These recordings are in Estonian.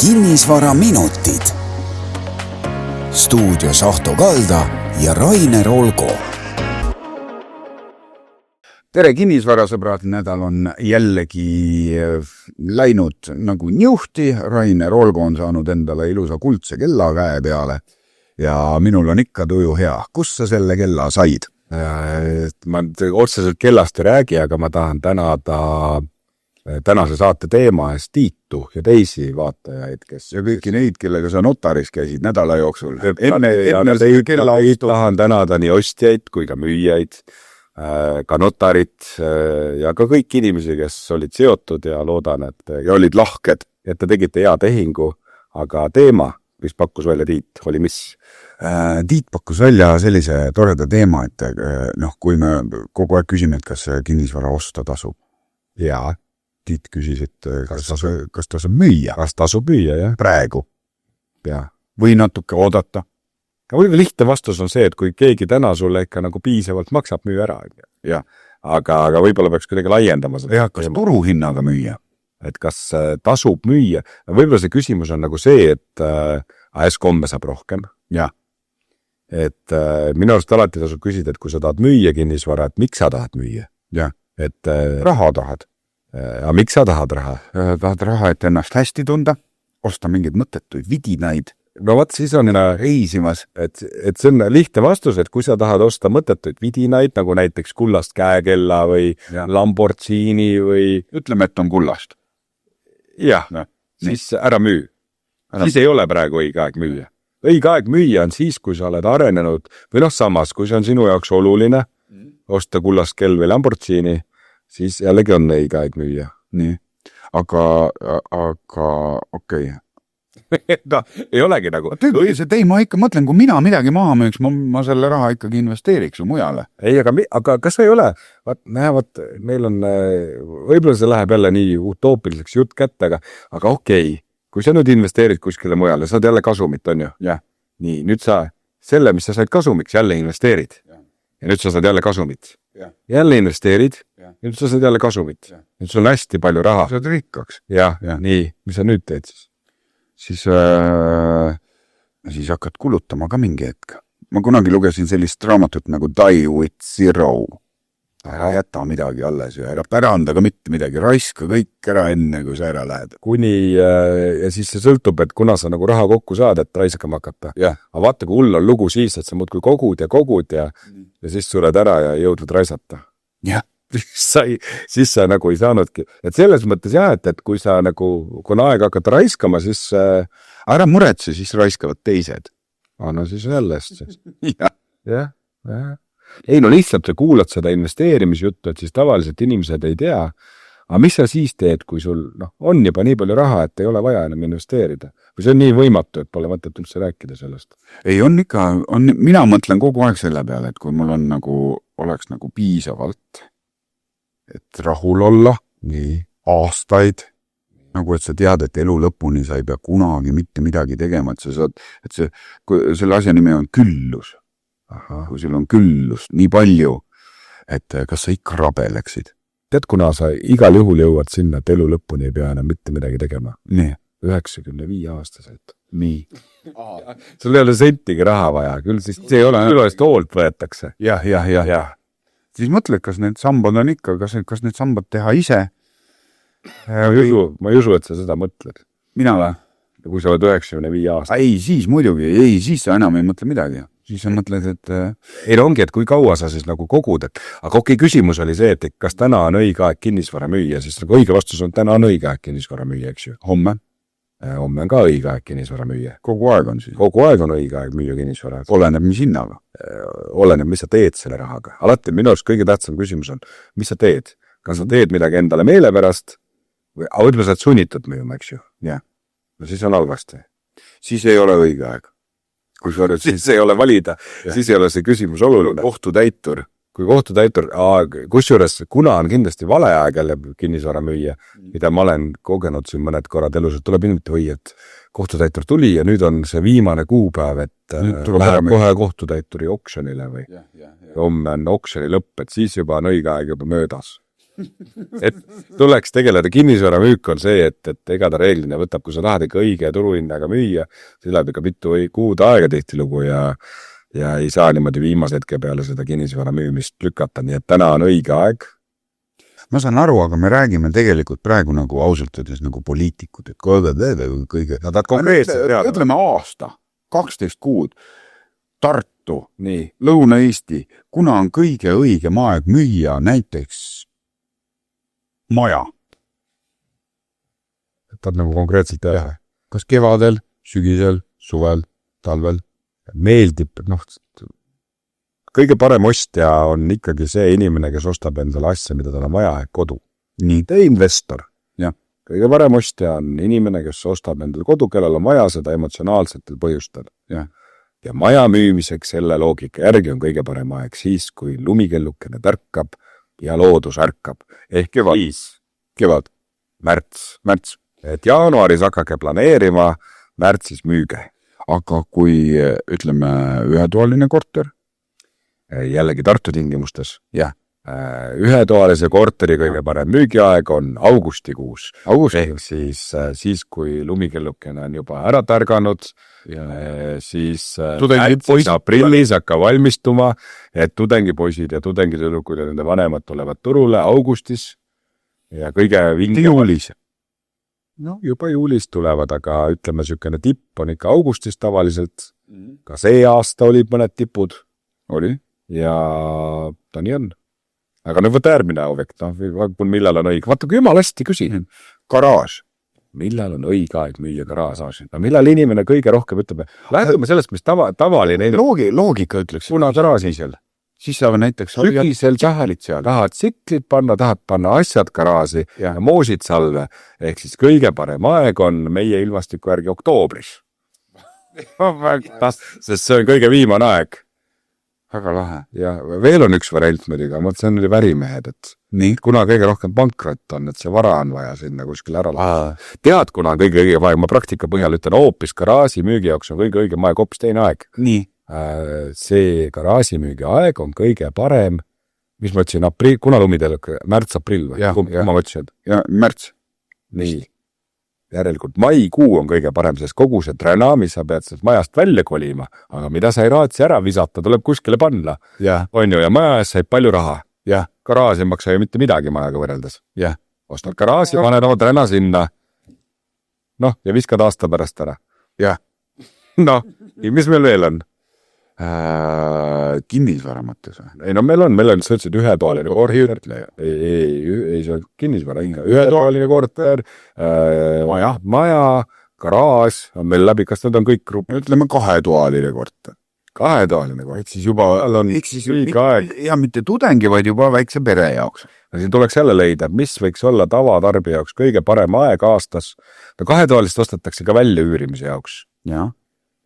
Kinnisvaraminutid. Stuudios Ahto Kalda ja Rainer Olgo. Tere kinnisvarasõbrad, nädal on jällegi läinud nagu njuhti. Rainer Olgo on saanud endale ilusa kuldse kella käe peale ja minul on ikka tuju hea. Kus sa selle kella said? Ma otseselt kellast ei räägi, aga ma tahan tänada tänase saate teema eest Tiitu ja teisi vaatajaid, kes... Ja kõiki neid, kellega sa notaris käisid nädala jooksul. Tahan tänada nii ostjaid kui ka müüjaid, ka notarid ja ka kõik inimesi, kes olid seotud ja loodan, et ja olid lahked, et te tegite hea tehingu, aga teema, mis pakkus välja Tiit, oli mis? Tiit pakkus välja sellise toreda teema, et kui me kogu aeg küsime, et kas kinnisvara osta tasub. Jaa. Tiit küsis, et kas tasub müüa? Kas tasub müüa, jah? Praegu. Ja. Või natuke oodata? Võib-olla lihtne vastus on see, et kui keegi täna sulle ikka nagu piisavalt maksab, müü ära. Ja. Aga võib-olla peaks kuidagi laiendama seda. Ja, kas turuhinnaga müüa? Et kas tasub müüa? Võib-olla see küsimus on nagu see, et AS-komme saab rohkem. Ja. Et minu arust alati tasub küsida, et kui sa tahad müüa kinnisvara, et miks sa tahad müüa? Ja. Et raha tahad. Ja miks sa tahad raha? Tahad raha, et ennast hästi tunda, osta mingeid mõttetuid vidinaid. No vaat siis on reisimas. Et see on lihtne vastus, et kui sa tahad osta mõttetuid vidinaid, nagu näiteks kullast käekella või Lamborghini või... Ütleme, et on kullast. Jah, siis ära müü. Siis ei ole praegu õige aeg müüa. Õige aeg müüa on siis, kui sa oled arenenud või samas, kui see on sinu jaoks oluline osta kullast kell või Lamborghini, siis jällegi on õige aeg müüa. Nii. Aga okei. No, ei olegi nagu. Ma ikka mõtlen, kui mina midagi maha müüks, ma selle raha ikkagi investeeriks mujale. Ei, aga kas ei ole? Meil on, võib-olla see läheb jälle nii utoopiliseks jutt kätte, aga okei. Kui sa nüüd investeerid kuskile mujale, saad jälle kasumit, on ju? Jah. Nii, nüüd sa selle, mis sa said kasumiks, jälle investeerid. Ja nüüd sa saad jälle kasumit. Jälle investeerid, nüüd sa saad jälle kasumit. Nüüd sul on hästi palju raha. Sa saad rikkaks. Ja. Nii, mis sa nüüd teed siis? Siis hakkad kulutama ka mingi hetk. Ma kunagi lugesin sellist raamatut nagu Die with Zero. Ära jäta midagi alles ja ära päranda ka mitte midagi. Raiska kõik ära enne, kui sa ära lähed. Ja siis see sõltub, et kuna sa nagu raha kokku saad, et raiskama hakata. Aga vaata, kui hull on lugu siis, et sa muudkui kogud ja siis sured ära ja jõudnud raisata. Jah. Siis sa nagu ei saanudki. Et selles mõttes jah, et kui sa nagu, kui on aeg hakata raiskama, siis ära muretse, siis raiskavad teised. No siis jälle. Jah. Ei, no lihtsalt sa kuulad seda investeerimisjuttu, et siis tavaliselt inimesed ei tea, aga mis sa siis teed, kui sul on juba nii palju raha, et ei ole vaja enam investeerida? Või see on nii võimatu, et pole mõtet üldse rääkida sellest? Ei, on ikka, mina mõtlen kogu aeg selle peale, et kui mul on oleks nagu piisavalt, et rahul olla nii aastaid, nagu et sa tead, et elu lõpuni sa ei pea kunagi mitte midagi tegema, et sa saad, selle asja nimi on küllus. Kui sul on küllust nii palju, et kas sa ikka rabeleksid? Tead, kuna sa igal juhul jõuad sinna, et elu lõpuni ei pea enam mitte midagi tegema. Nii. 95 aastaselt. Nii. Sul ei ole sentigi raha vaja, küll siis see ei ole, ülest hoolt võetakse. Jah. Siis mõtled, kas need sambad on ikka, kas need sambad teha ise? Ma ei usu, et sa seda mõtled. Mina või? Kui sa oled 95 aastat. Ei, siis muidugi. Ei, siis sa enam ei mõtle midagi. Siis sa mõtled, et... Ei, no ongi, et kui kaua sa siis nagu kogud, aga okei, küsimus oli see, et kas täna on õige aeg kinnisvara müüa, siis nagu õige vastus on, täna on õige aeg kinnisvara müüa, eks ju. Homme on ka õige aeg kinnisvara müüa. Kogu aeg on siis. Kogu aeg on õige aeg müüa kinnisvara. Oleneb mis hinnaga. Oleneb, mis sa teed selle rahaga. Alati minu arust kõige tähtsam küsimus on, mis sa teed? Kas sa teed midagi endale meele pärast? Võtme sa oled sunnitud müüma, eks ju? Jah. No siis on halvasti. Siis ei ole õige aeg. Siis ei ole valida, siis ei ole see küsimus oluline. Kohtutäitur. Kui kohtutäitur, kusjuures kuna on kindlasti vale aeg jälle kinnisvara müüa, mida ma olen kogenud siin mõned korrad elus, et tuleb inimene või, et kohtutäitur tuli ja nüüd on see viimane kuupäev, et läheb kohe kohtutäituri oksjonile või homme on oksjoni lõpp, et siis juba on õige aeg juba möödas. et tuleks tegeleda, kinnisvara müük on see, et ega ta reeglina võtab, kui sa tahad ikka õige turuhinnaga müüa, siis läheb ikka mitu kuud aega tihtilugu ja ei saa niimoodi viimase hetke peale seda kinnisvara müümist lükata, nii et täna on õige aeg. Ma saan aru, aga me räägime tegelikult praegu nagu ausalt öeldes nagu poliitikud, et kõige... No tahad konkreetselt teada? Ütleme aasta, 12 kuud, Tartu, nii, Lõuna-Eesti, kuna on kõige õigem aeg müüa näiteks maja. Tahad nagu konkreetselt teha? Kas kevadel, sügisel, suvel, talvel? Meeldib, kõige parem ostja on ikkagi see inimene, kes ostab endale asja, mida tal on vaja, kodu. Nii. Tee investor. Ja. Kõige parem ostja on inimene, kes ostab endale kodu, kellel on vaja seda emotsionaalsetel põhjustel. Ja maja müümiseks selle loogika järgi on kõige parem aeg siis, kui lumikellukene tärkab ja loodus ärkab. Ehk kevad, märts. Et jaanuaris hakake planeerima, märtsis müüge. Aga kui, ütleme, ühetoaline korter? Jällegi Tartu tingimustes. Jah. Ühetoalise korteri kõige parem müügiaeg on augustikuus. Ehk siis, kui lumikellukene on juba ära tärganud, siis aprillis hakka valmistuma, et tudengipoisid ja tudengitüdrukud ja nende vanemad tulevad turule augustis ja kõige juulis. No juba juulis tulevad, aga ütleme, sükene tipp on ikka augustis tavaliselt. Ka see aasta olid mõned tipud. Oli. Ja ta nii on. Aga nüüd võtta järgmine objekt, millal on õige. Vaata, kui jumala hästi küsin. Garaaž. Millal on õige aeg müüa garaaži? Millal inimene kõige rohkem ütleb, lähtume sellest, mis tavaline... Loogika ütleks. Kuna garaažisel. Siis sa näiteks sügisel tahad tsiklit panna, tahad panna asjad garaaži ja moosid salve. Ehk siis kõige parem aeg on meie ilmastiku järgi oktoobris. Sest see on kõige viimane aeg. Väga lahe. Ja veel on üks variant muidugi, see on värimehed, et nii? Kuna kõige rohkem pankrot on, et see vara on vaja sinna kuskil ära laha. Tead, kuna on kõige õige aeg, ma praktika põhjal ütlen, hoopis garaaži müügi jaoks on kõige õigem aeg, hoopis teine aeg. Nii? See garaaži müügi aeg on kõige parem, mis ma ütlesin, kuna lumidel, märts-aprill või? Ja ma mõtlesin. Ja märts. Nii. Järelikult maikuu on kõige parem, sest kogu see träna, mis sa pead sellest majast välja kolima, aga mida sa ei raatsi ära visata, tuleb kuskile panna. On ju, ja maja ees saib palju raha. Garaaži ei maksa ju mitte midagi majaga võrreldes. Ostad garaaži, paned oma träna sinna. Ja viskad aasta pärast ära. Mis meil veel on? Kinnisvara mõttes või? Ei, meil on, sa ütlesid ühetoaline korter. Ei, see on kinnisvara. Ühetoaline korter, maja, garaaž on meil läbi, kas need on kõik gruppi? Ütleme kahetoaline korter. Kahetoaline korter. Eks siis juba on õige aeg. Ja mitte tudengi, vaid juba väikse pere jaoks. Siin tuleks jälle leida, mis võiks olla tavatarbija jaoks kõige parem aeg aastas. Kahetoalist ostetakse ka välja üürimise jaoks. Jah.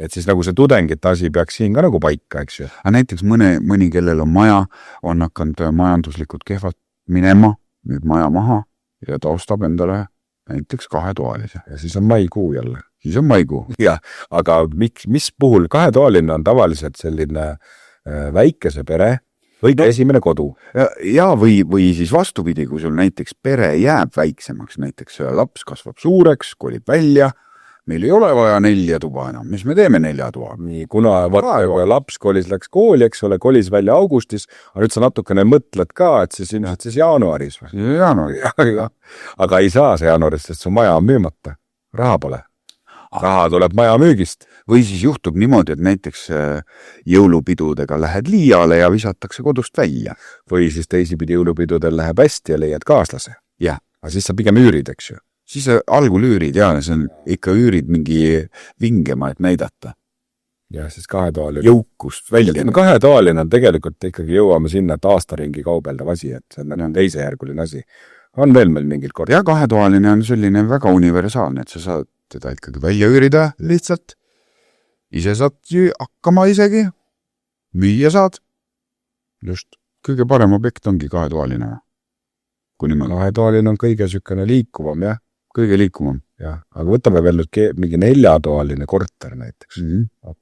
Et siis nagu see tudengite asi peaks siin ka nagu paika, eks ju. Aga näiteks mõni, kellel on maja, on hakanud majanduslikult kehvalt minema, nüüd maja maha ja ta ostab endale näiteks kahetoalise. Ja siis on maikuu jälle. Siis on maikuu. Ja, aga mis puhul kahetoaline on tavaliselt selline väikese pere või esimene kodu? Ja või siis vastupidi, kui sul näiteks pere jääb väiksemaks, näiteks laps kasvab suureks, kolib välja, meil ei ole vaja 4 tuba enam, mis me teeme 4 tuba? Nii, kuna laps läks kooli, eks ole, kolis välja augustis, aga nüüd sa natukene mõtled ka, et siis jaanuaris. Aga ei saa see jaanuaris, sest su maja on müümata. Raha pole. Raha tuleb maja müügist. Või siis juhtub niimoodi, et näiteks jõulupidudega lähed liiale ja visatakse kodust välja. Või siis teisipidi jõulupidudel läheb hästi ja leiad kaaslase. Aga siis sa pigem üürid, eks ju. Siis algul üürid, see on ikka üürid mingi vingema, et näidata. Ja siis kahetoaline. Jõukust välja. Kahetoaline on tegelikult ikkagi jõuame sinna, et aastaringi kaubeldav asi, et see on teisejärguline asi. On veel meil mingid kord. Ja kahetoaline on selline väga universaalne, et sa saad teda ikkagi välja üürida lihtsalt. Ise saad hakkama isegi. Müüa saad. Just kõige parem objekt ongi kahetoaline. Kahetoaline on kõige sükene liikuvam, jah. Kõige liikuvam. Aga võtame veel nüüd mingi 4-toaline korter näiteks.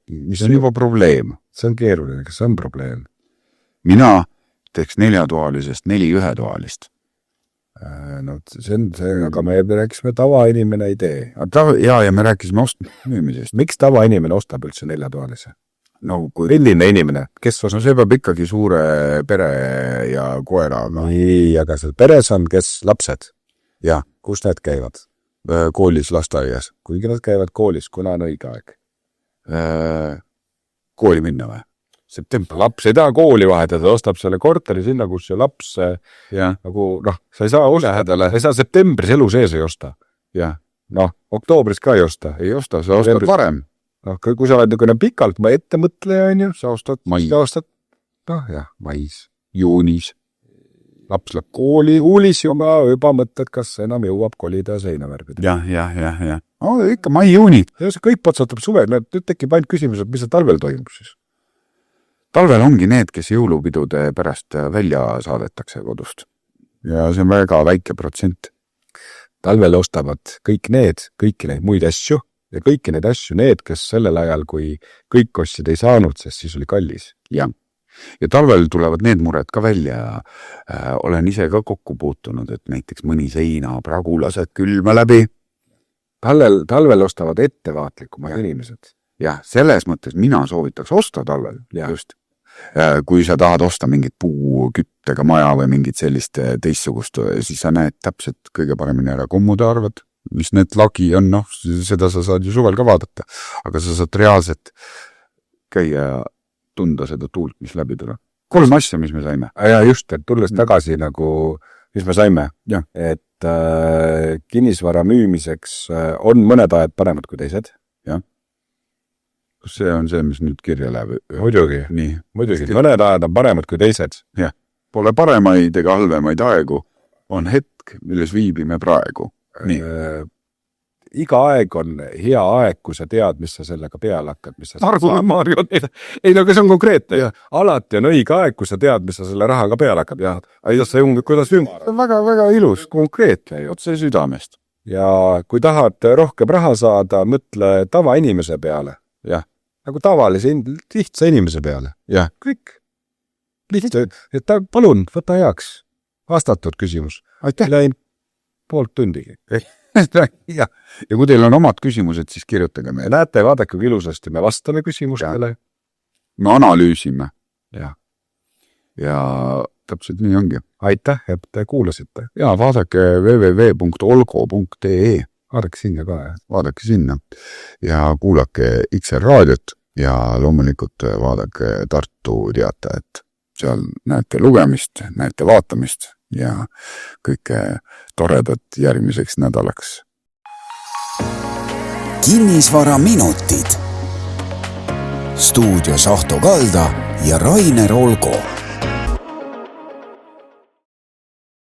Mis on juba probleem. See on keeruline, kas see on probleem? Mina teeks 4-toalisest 4 ühetoalist. No see on see, aga me rääkisime tavainimene ei tee. Ja me rääkisime müümisest. Miks tavainimene ostab üldse 4-toalise? No kui Milline inimene, kes no see peab ikkagi suure pere ja koeraga. Nii, aga seal peres on kes lapsed? Ja, Kus need käivad? koolis, lasteaias. Kuigi nad käivad koolis, kuna on õige aeg? Kooli minna või? September. Laps ei taha kooli vahetada, ostab selle korteri sinna, kus see laps Ja, nagu, sa ei saa osta, sa ei saa septembris elu sees ei osta. ja. Oktoobris ka ei osta. Ei osta, sa ostad varem. Kui sa oled niisugune pikalt ettemõtleja, on ju, sa ostad mais, Juunis. laps läheb kooli, uulis juba mõtled, kas enam jõuab kolida seina värvida. Ja. Ikka mai-juuni. Ja see kõik potsatab suvel, nüüd tekib ainult küsimus, et mis see talvel toimub siis? Talvel ongi need, kes jõulupidude pärast välja saadetakse kodust. Ja see on väga väike protsent. Talvel ostavad kõiki neid muid asju ja kõiki neid asju need, kes sellel ajal, kui kõik ostsid ei saanud, sest siis oli kallis. Ja talvel tulevad need mured ka välja. Olen ise ka kokku puutunud, et näiteks mõni seina pragu lased külma läbi. Talvel ostavad ettevaatlikumad inimesed. Ja selles mõttes mina soovitaks osta talvel. Just. Kui sa tahad osta mingit puuküttega maja või mingit sellist teistsugust, siis sa näed täpselt kõige paremini ära kommude arvad, mis need lagi on, seda sa saad ju suvel ka vaadata, aga sa saad reaalselt käia tunda seda tuult, mis läbi tuleb. 3 asja, mis me saime. Ja just, et tulles tagasi nagu, mis me saime, et kinnisvara müümiseks on mõned ajad paremad kui teised. Jah. See on see, mis nüüd kirja läheb. Muidugi, mõned ajad on paremad kui teised. Jah. Pole paremaid ega halvemaid aegu, on hetk, milles viibime praegu. Nii. Iga aeg on hea aeg, kui sa tead, mis sa sellega peale hakkad. Arvule, Maarjo. Ei, aga see on konkreetne. Alati on õige aeg, kui sa tead, mis sa selle rahaga peale hakkad. Kuidas See on väga, väga ilus, konkreetne, otse südamest. Ja kui tahad rohkem raha saada, mõtle tavainimese peale. Jah. Nagu tavalise, lihtsa inimese peale. Jah. Kõik. Lihtsalt, palun, võta heaks. Vastatud küsimus. Aitäh. Läin poolt tundigi. Ja kui teil on omad küsimused, siis kirjutage meile. Näete, vaadake kui ilusasti, me vastame küsimustele. Me analüüsime. Ja täpselt nii ongi. Aitäh, et kuulasite. Ja vaadake www.olgo.ee. Vaadake sinna ka. Vaadake sinna ja kuulake XR raadiot ja loomulikult vaadake Tartu Teatajat. Seal näete lugemist, näete vaatamist ja kõike toredat järgmiseks nädalaks. Kinnisvara minutid. Stuudios Ahto Kalda ja Rainer Olgo.